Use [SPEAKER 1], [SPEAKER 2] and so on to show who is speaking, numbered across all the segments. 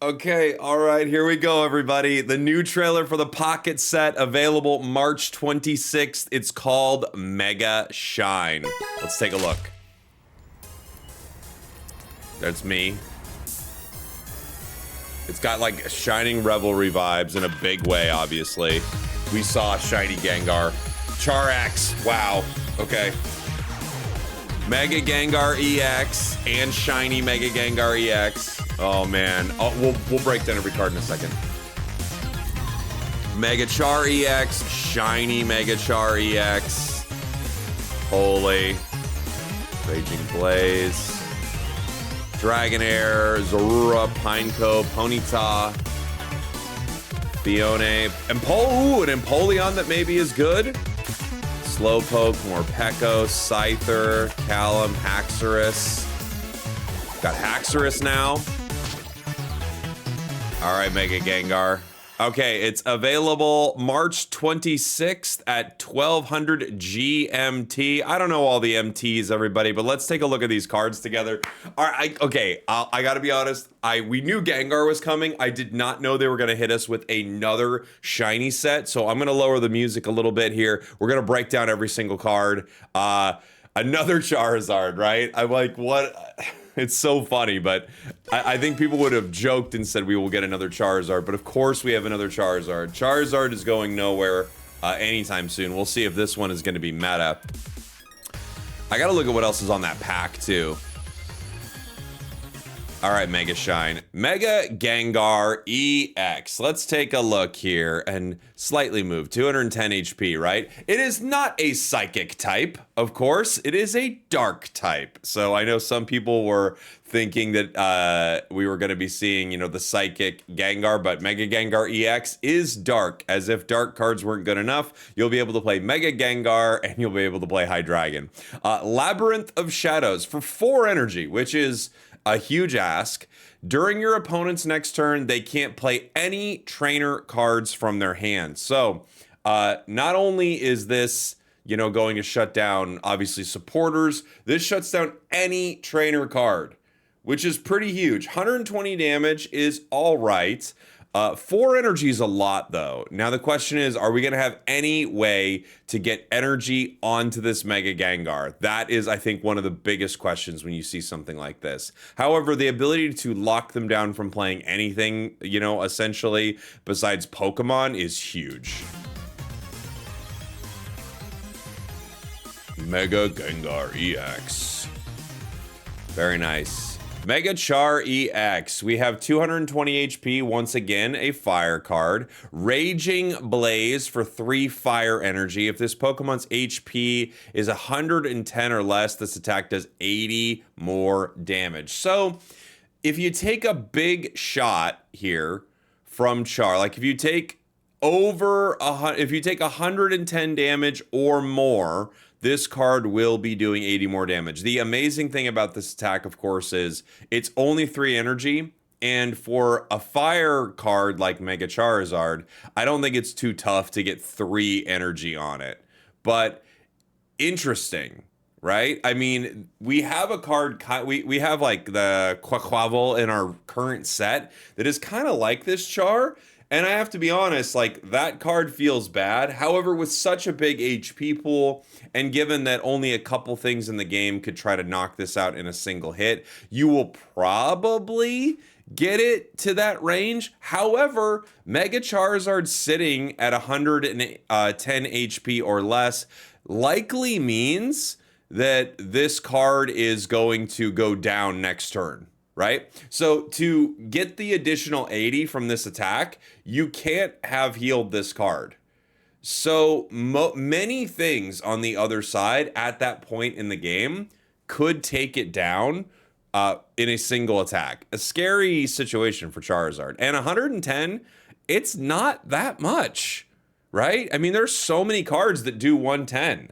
[SPEAKER 1] Okay, all right, here we go, everybody. The new trailer for the Pocket Set available March 26th. It's called Mega Shine. Let's take a look. That's me. It's got like Shining Revelry vibes in a big way, obviously. We saw Shiny Gengar. Charax, wow, okay. Mega Gengar EX and Shiny Mega Gengar EX. Oh man, we'll break down every card in a second. Mega Char EX, Shiny Mega Char EX. Holy. Raging Blaze. Dragonair, Zorua, Pineco, Ponyta, Fione, an Empoleon that maybe is good. Slowpoke, Morpeko, Scyther, Callum, Haxorus. Got Haxorus now. All right, Mega Gengar. Okay, it's available March 26th at 1200 GMT. I don't know all the MTs, everybody, but let's take a look at these cards together. All right, I gotta be honest. We knew Gengar was coming. I did not know they were gonna hit us with another shiny set, so I'm gonna lower the music a little bit here. We're gonna break down every single card. Another Charizard, right? I'm like, what? It's so funny, but I think people would have joked and said we will get another Charizard, but of course we have another Charizard. Charizard is going nowhere anytime soon. We'll see if this one is going to be meta. I gotta look at what else is on that pack, too. All right, Mega Shine. Mega Gengar EX. Let's take a look here and slightly move. 210 HP, right? It is not a psychic type, of course. It is a dark type. So I know some people were thinking that we were going to be seeing, the psychic Gengar, but Mega Gengar EX is dark. As if dark cards weren't good enough, you'll be able to play Mega Gengar and you'll be able to play Hydreigon. Labyrinth of Shadows for 4 energy, which is a huge ask. During your opponent's next turn, they can't play any trainer cards from their hand. So not only is this, going to shut down, obviously, supporters, this shuts down any trainer card, which is pretty huge. 120 damage is all right. 4 energy is a lot, though. Now, the question is, are we going to have any way to get energy onto this Mega Gengar? That is, I think, one of the biggest questions when you see something like this. However, the ability to lock them down from playing anything, essentially, besides Pokemon is huge. Mega Gengar EX. Very nice. Mega Char EX. We have 220 HP, once again, a fire card. Raging Blaze for 3 fire energy. If this Pokemon's HP is 110 or less, this attack does 80 more damage. So, if you take a big shot here from Char, like if you take if you take 110 damage or more, this card will be doing 80 more damage. The amazing thing about this attack, of course, is it's only 3 energy. And for a fire card like Mega Charizard, I don't think it's too tough to get 3 energy on it. But interesting, right? I mean, we have a card, we have like the Quaquaval in our current set that is kind of like this Char. And I have to be honest, like, that card feels bad. However, with such a big HP pool, and given that only a couple things in the game could try to knock this out in a single hit, you will probably get it to that range. However, Mega Charizard sitting at 110 HP or less likely means that this card is going to go down next turn. Right? So to get the additional 80 from this attack, you can't have healed this card. So many things on the other side at that point in the game could take it down in a single attack. A scary situation for Charizard. And 110, it's not that much, right? I mean, there's so many cards that do 110.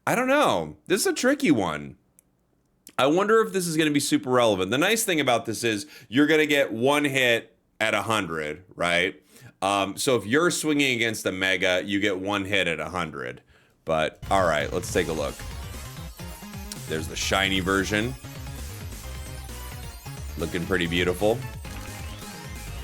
[SPEAKER 1] I don't know. This is a tricky one. I wonder if this is going to be super relevant. The nice thing about this is you're going to get 1 hit at 100, right? So if you're swinging against a Mega, you get 1 hit at 100. But, all right, let's take a look. There's the shiny version. Looking pretty beautiful.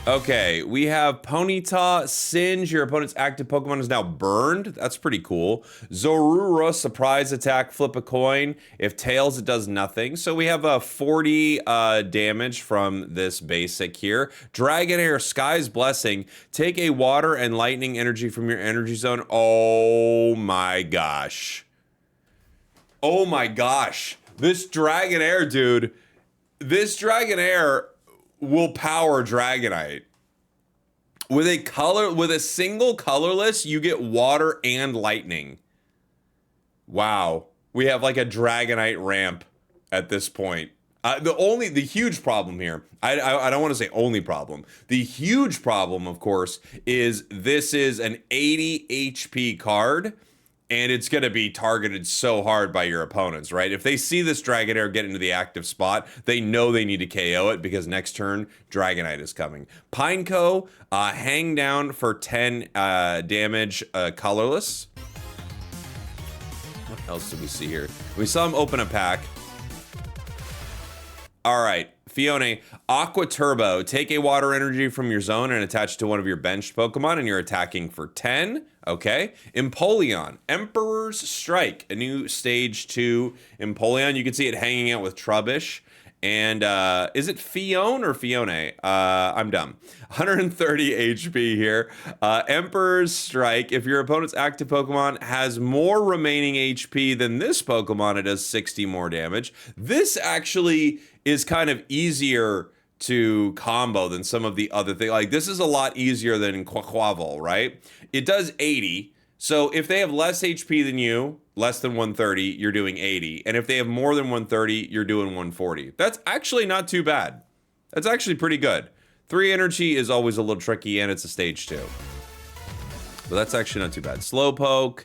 [SPEAKER 1] Okay, we have Ponyta, Singe. Your opponent's active Pokemon is now burned. That's pretty cool. Zorua, surprise attack, flip a coin. If tails, it does nothing. So we have a 40 damage from this basic here. Dragonair, Sky's Blessing. Take a water and lightning energy from your energy zone. Oh my gosh. Oh my gosh. This Dragonair, dude. This Dragonair will power Dragonite. With a single colorless, you get water and lightning. Wow. We have like a Dragonite ramp at this point. The huge problem here, I don't want to say only problem. The huge problem, of course, is this is an 80 HP card. And it's going to be targeted so hard by your opponents, right? If they see this Dragonair get into the active spot, they know they need to KO it because next turn, Dragonite is coming. Pineco, hang down for 10 damage, colorless. What else did we see here? We saw him open a pack. All right, Fiona, Aqua Turbo. Take a water energy from your zone and attach it to one of your benched Pokemon, and you're attacking for 10. Okay. Empoleon, Emperor's Strike, a new stage 2 Empoleon. You can see it hanging out with Trubbish. And is it Fione or Fione? I'm dumb. 130 HP here. Emperor's Strike. If your opponent's active Pokemon has more remaining HP than this Pokemon, it does 60 more damage. This actually is kind of easier to combo than some of the other things. Like, this is a lot easier than Quaquaval, right? It does 80. So if they have less HP than you, less than 130, you're doing 80. And if they have more than 130, you're doing 140. That's actually not too bad. That's actually pretty good. 3 energy is always a little tricky, and it's a stage 2. But that's actually not too bad. Slowpoke,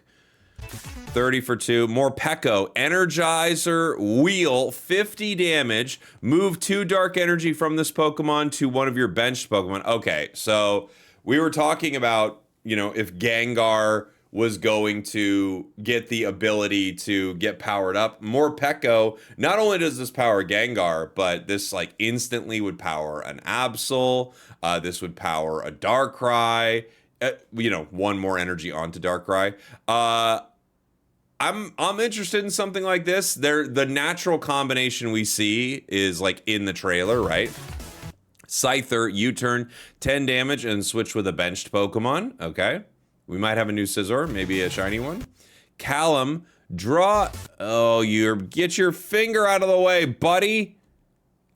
[SPEAKER 1] 30 for 2. Morpeko, Energizer Wheel, 50 damage. Move 2 dark energy from this Pokemon to one of your benched Pokemon. Okay, so we were talking about, you know, if Gengar was going to get the ability to get powered up. Morpeko, not only does this power Gengar, but this like instantly would power an Absol. This would power a Darkrai. You know, 1 more energy onto Darkrai. I'm interested in something like this. The natural combination we see is like in the trailer, right? Scyther, U-turn, 10 damage and switch with a benched Pokemon. Okay. We might have a new Scizor, maybe a shiny one. Callum, draw. Oh, get your finger out of the way, buddy.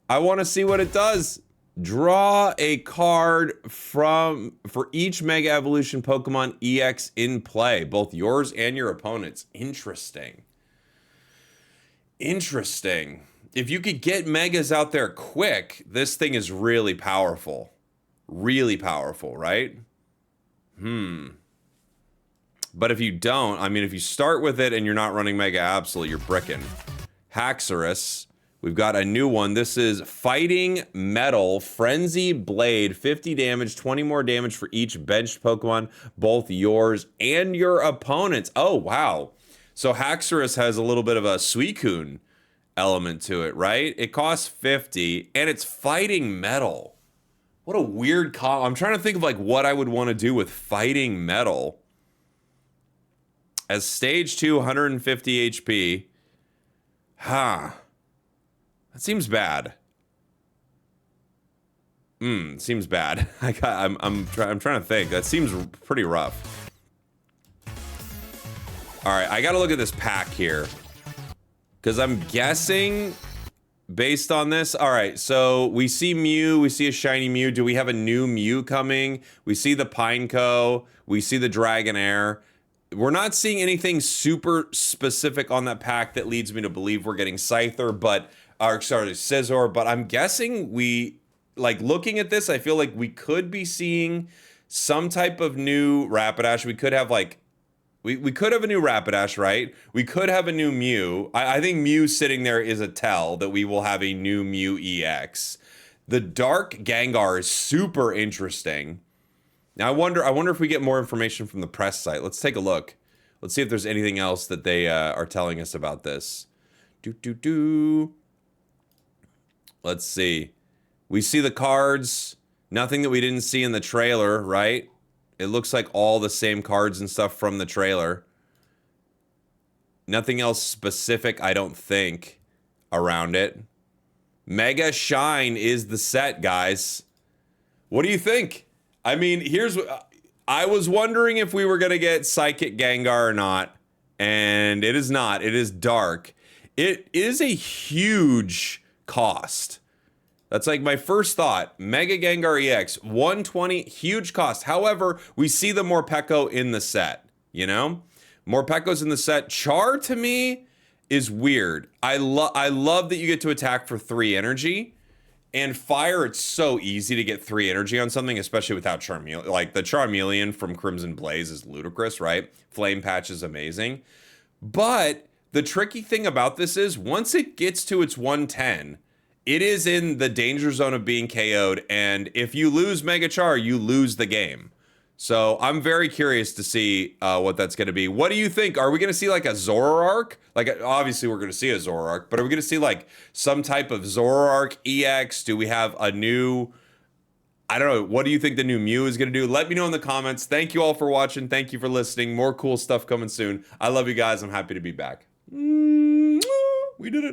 [SPEAKER 1] I want to see what it does. Draw a card for each Mega Evolution Pokemon EX in play, both yours and your opponent's. Interesting. Interesting. If you could get Megas out there quick, this thing is really powerful. Really powerful, right? But if you don't, I mean, if you start with it and you're not running Mega Absol, you're bricking. Haxorus. We've got a new one. This is Fighting Metal, Frenzy Blade, 50 damage, 20 more damage for each benched Pokemon, both yours and your opponent's. Oh, wow. So Haxorus has a little bit of a Suicune element to it, right? It costs 50, and it's Fighting Metal. What a weird call. I'm trying to think of like what I would want to do with Fighting Metal. As stage 2, 150 HP. Huh. That seems bad. Seems bad. I'm trying to think. That seems pretty rough. All right, I got to look at this pack here. Because I'm guessing, based on this, all right, so we see Mew, we see a shiny Mew. Do we have a new Mew coming? We see the Pineco, we see the Dragonair. We're not seeing anything super specific on that pack that leads me to believe we're getting Scyther, Scizor, but I'm guessing like looking at this, I feel like we could be seeing some type of new Rapidash. We could have like, we could have a new Rapidash, right? We could have a new Mew. I think Mew sitting there is a tell that we will have a new Mew EX. The Dark Gengar is super interesting. Now I wonder if we get more information from the press site. Let's take a look. Let's see if there's anything else that they are telling us about this. Let's see. We see the cards. Nothing that we didn't see in the trailer, right? It looks like all the same cards and stuff from the trailer. Nothing else specific, I don't think, around it. Mega Shine is the set, guys. What do you think? I mean, here's what... I was wondering if we were going to get Psychic Gengar or not, and it is not. It is Dark. It is a huge cost. That's like my first thought. Mega Gengar EX, 120, huge cost. However, we see the Morpeko in the set, you know? Morpeko's in the set. Char, to me, is weird. I love that you get to attack for 3 energy. And Fire, it's so easy to get 3 energy on something, especially without Charmeleon. Like, the Charmeleon from Crimson Blaze is ludicrous, right? Flame Patch is amazing. But the tricky thing about this is, once it gets to its 110, it is in the danger zone of being KO'd, and if you lose Mega Char, you lose the game. So I'm very curious to see what that's going to be. What do you think? Are we going to see like a Zoroark? Like, obviously we're going to see a Zoroark, but are we going to see like some type of Zoroark EX? Do we have a new... I don't know. What do you think the new Mew is going to do? Let me know in the comments. Thank you all for watching. Thank you for listening. More cool stuff coming soon. I love you guys. I'm happy to be back. We did it.